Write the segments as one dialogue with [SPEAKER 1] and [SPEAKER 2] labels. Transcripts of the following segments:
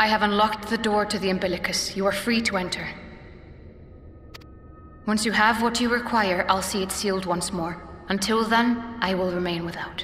[SPEAKER 1] I have unlocked the door to the umbilicus. You are free to enter. Once you have what you require, I'll see it sealed once more. Until then, I will remain without.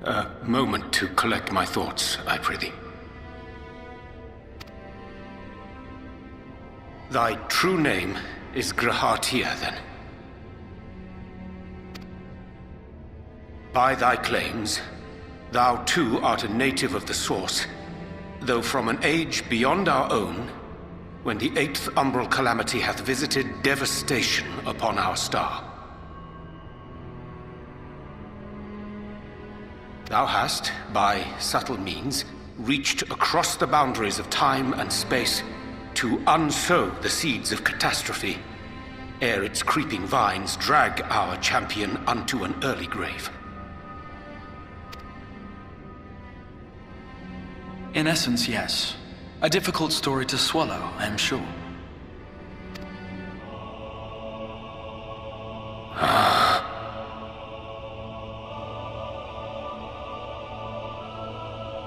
[SPEAKER 2] A moment to collect my thoughts, I prithee. Thy true name is Grahatia, then? By thy claims, thou too art a native of the Source, though from an age beyond our own, when the 8th umbral calamity hath visited devastation upon our star. Thou hast, by subtle means, reached across the boundaries of time and space to unsow the seeds of catastrophe, ere its creeping vines drag our champion unto an early grave.
[SPEAKER 3] In essence, yes. A difficult story to swallow, I am sure.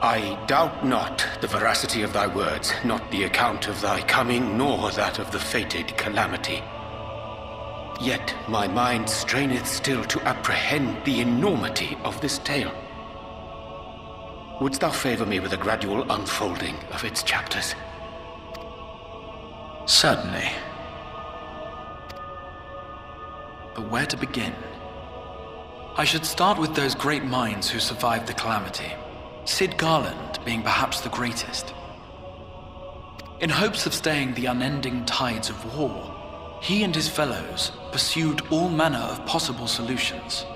[SPEAKER 2] I doubt not the veracity of thy words, not the account of thy coming, nor that of the fated calamity. Yet my mind straineth still to apprehend the enormity of this tale. Wouldst thou favor me with a gradual unfolding of its chapters?
[SPEAKER 3] Certainly. But where to begin? I should start with those great minds who survived the calamity. Sid Garland being perhaps the greatest. In hopes of staying the unending tides of war, he and his fellows pursued all manner of possible solutions.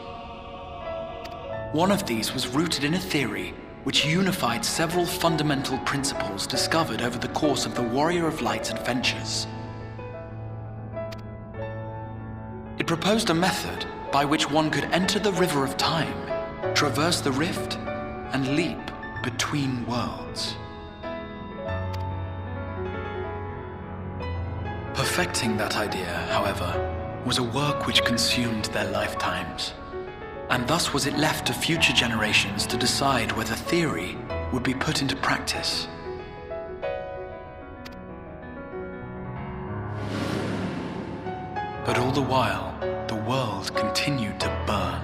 [SPEAKER 3] One of these was rooted in a theory which unified several fundamental principles discovered over the course of the Warrior of Light's adventures. It proposed a method by which one could enter the river of time, traverse the rift, and leap between worlds. Perfecting that idea, however, was a work which consumed their lifetimes, and thus was it left to future generations to decide whether theory would be put into practice. But all the while, the world continued to burn.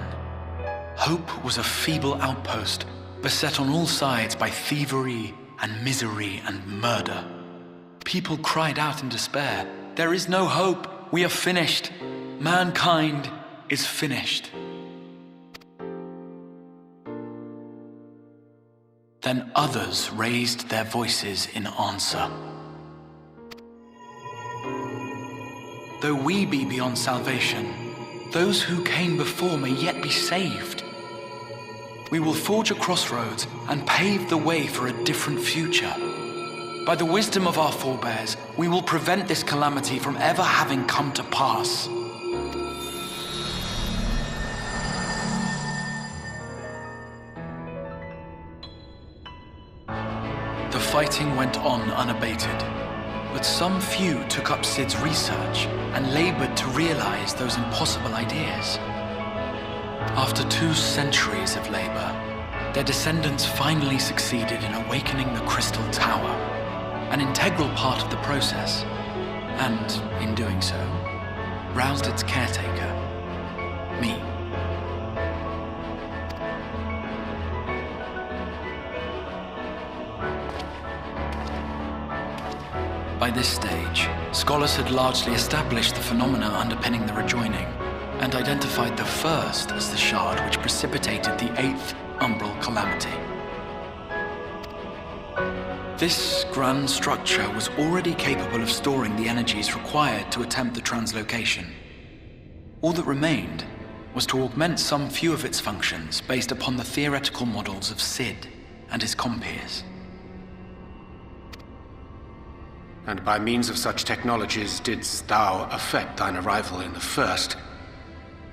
[SPEAKER 3] Hope was a feeble outpost, beset on all sides by thievery and misery and murder. People cried out in despair, "There is no hope, we are finished. Mankind is finished." Then others raised their voices in answer. Though we be beyond salvation, those who came before may yet be saved. We will forge a crossroads and pave the way for a different future. By the wisdom of our forebears, we will prevent this calamity from ever having come to pass. The fighting went on unabated, but some few took up Sid's research and labored to realize those impossible ideas. After 2 centuries of labor, their descendants finally succeeded in awakening the Crystal Tower, an integral part of the process, and, in doing so, roused its caretaker, me. By this stage, scholars had largely established the phenomena underpinning the rejoining, and identified the first as the shard which precipitated the 8th umbral calamity. This grand structure was already capable of storing the energies required to attempt the translocation. All that remained was to augment some few of its functions based upon the theoretical models of Sid and his compeers.
[SPEAKER 2] And by means of such technologies didst thou effect thine arrival in the first,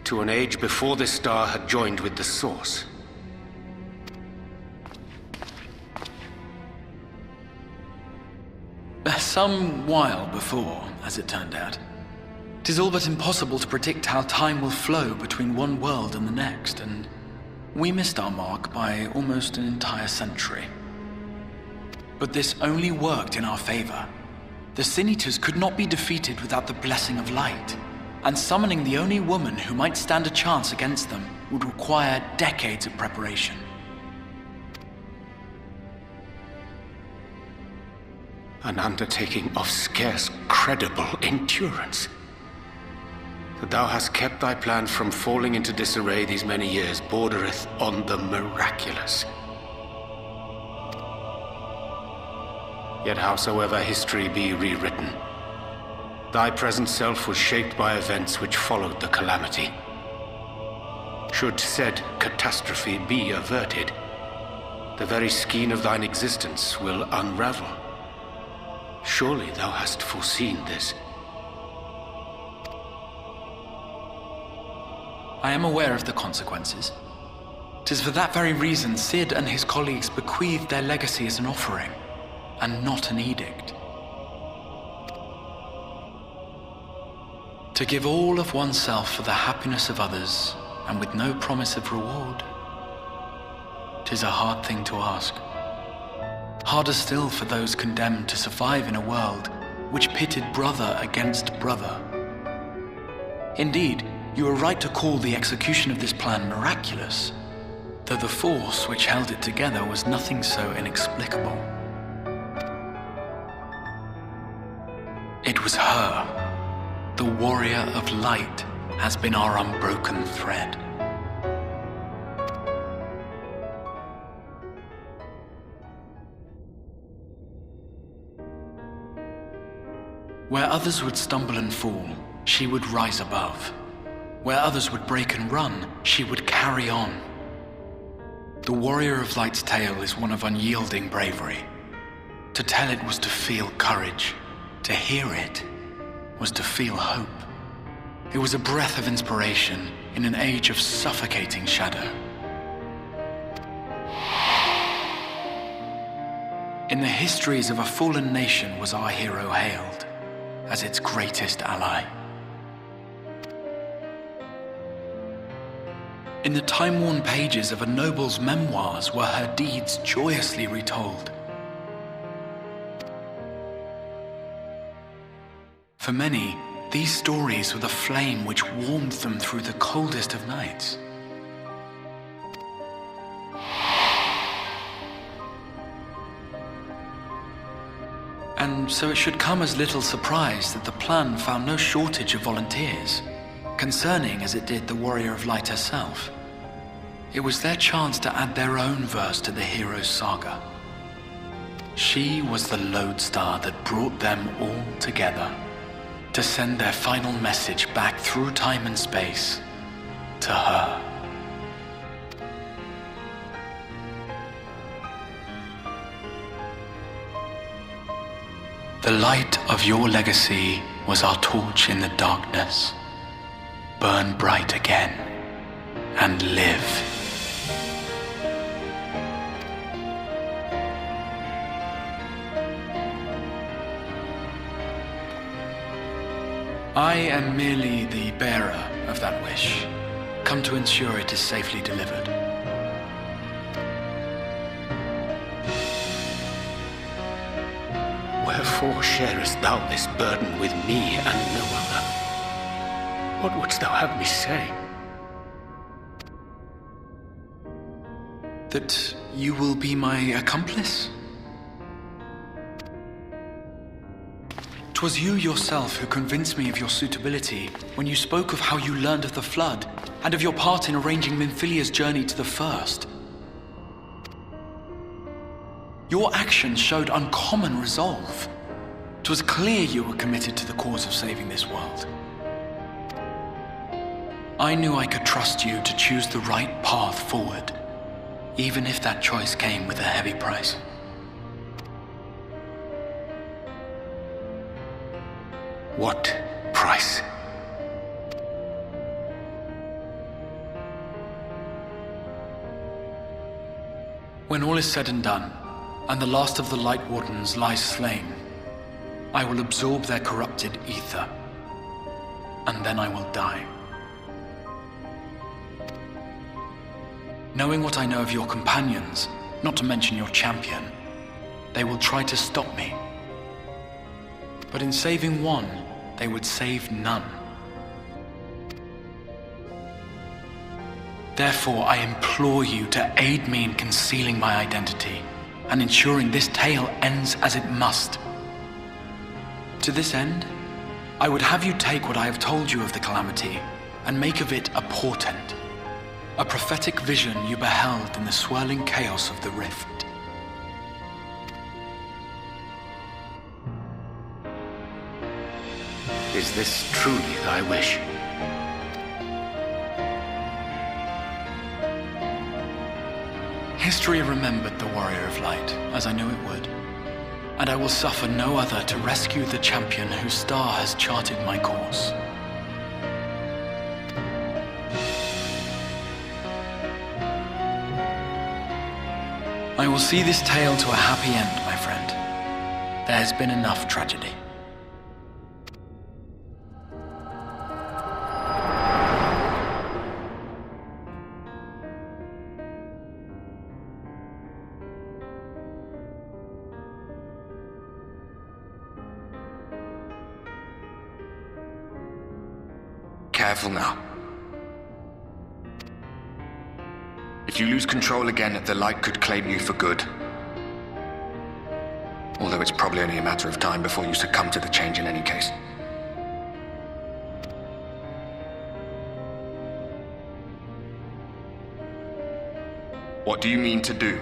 [SPEAKER 2] to an age before this star had joined with the Source.
[SPEAKER 3] Some while before, as it turned out. 'Tis all but impossible to predict how time will flow between one world and the next, and we missed our mark by almost an entire century. But this only worked in our favor. The Sin Eaters could not be defeated without the blessing of light, and summoning the only woman who might stand a chance against them would require decades of preparation.
[SPEAKER 2] An undertaking of scarce credible endurance. That thou hast kept thy plan from falling into disarray these many years bordereth on the miraculous. Yet howsoever history be rewritten, thy present self was shaped by events which followed the calamity. Should said catastrophe be averted, the very skein of thine existence will unravel. Surely thou hast foreseen this.
[SPEAKER 3] I am aware of the consequences. 'Tis for that very reason Sid and his colleagues bequeathed their legacy as an offering, and not an edict. To give all of oneself for the happiness of others, and with no promise of reward, 'tis a hard thing to ask. Harder still for those condemned to survive in a world which pitted brother against brother. Indeed, you are right to call the execution of this plan miraculous, though the force which held it together was nothing so inexplicable. It was her. The warrior of light has been our unbroken thread. Where others would stumble and fall, she would rise above. Where others would break and run, she would carry on. The warrior of light's tale is one of unyielding bravery. To tell it was to feel courage. To hear it was to feel hope. It was a breath of inspiration in an age of suffocating shadow. In the histories of a fallen nation was our hero hailed as its greatest ally. In the time-worn pages of a noble's memoirs were her deeds joyously retold. For many, these stories were the flame which warmed them through the coldest of nights. And so it should come as little surprise that the plan found no shortage of volunteers, concerning as it did the Warrior of Light herself. It was their chance to add their own verse to the hero's saga. She was the lodestar that brought them all together, to send their final message back through time and space to her. The light of your legacy was our torch in the darkness. Burn bright again and live. I am merely the bearer of that wish, come to ensure it is safely delivered.
[SPEAKER 2] Wherefore sharest thou this burden with me and no other? What wouldst thou have me say?
[SPEAKER 3] That you will be my accomplice? 'Twas you yourself who convinced me of your suitability when you spoke of how you learned of the Flood and of your part in arranging Minfilia's journey to the First. Your actions showed uncommon resolve. It was clear you were committed to the cause of saving this world. I knew I could trust you to choose the right path forward, even if that choice came with a heavy price.
[SPEAKER 2] What price?
[SPEAKER 3] When all is said and done, and the last of the Light Wardens lies slain, I will absorb their corrupted ether, and then I will die. Knowing what I know of your companions, not to mention your champion, they will try to stop me. But in saving one, they would save none. Therefore, I implore you to aid me in concealing my identity and ensuring this tale ends as it must. To this end, I would have you take what I have told you of the Calamity and make of it a portent, a prophetic vision you beheld in the swirling chaos of the Rift.
[SPEAKER 2] Is this truly thy wish?
[SPEAKER 3] History remembered the Warrior of Light, as I knew it would, and I will suffer no other to rescue the champion whose star has charted my course. I will see this tale to a happy end, my friend. There has been enough tragedy.
[SPEAKER 4] Careful now. If you lose control again, the light could claim you for good. Although it's probably only a matter of time before you succumb to the change in any case. What do you mean to do?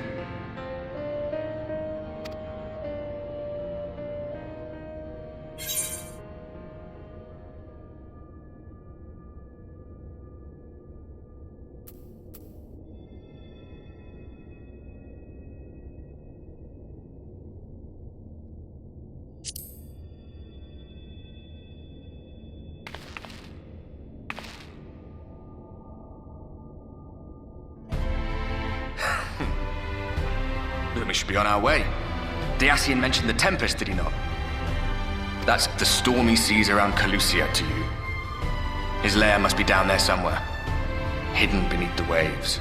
[SPEAKER 4] We should be on our way. Diassian mentioned the Tempest, did he not? That's the stormy seas around Calusia to you. His lair must be down there somewhere, hidden beneath the waves.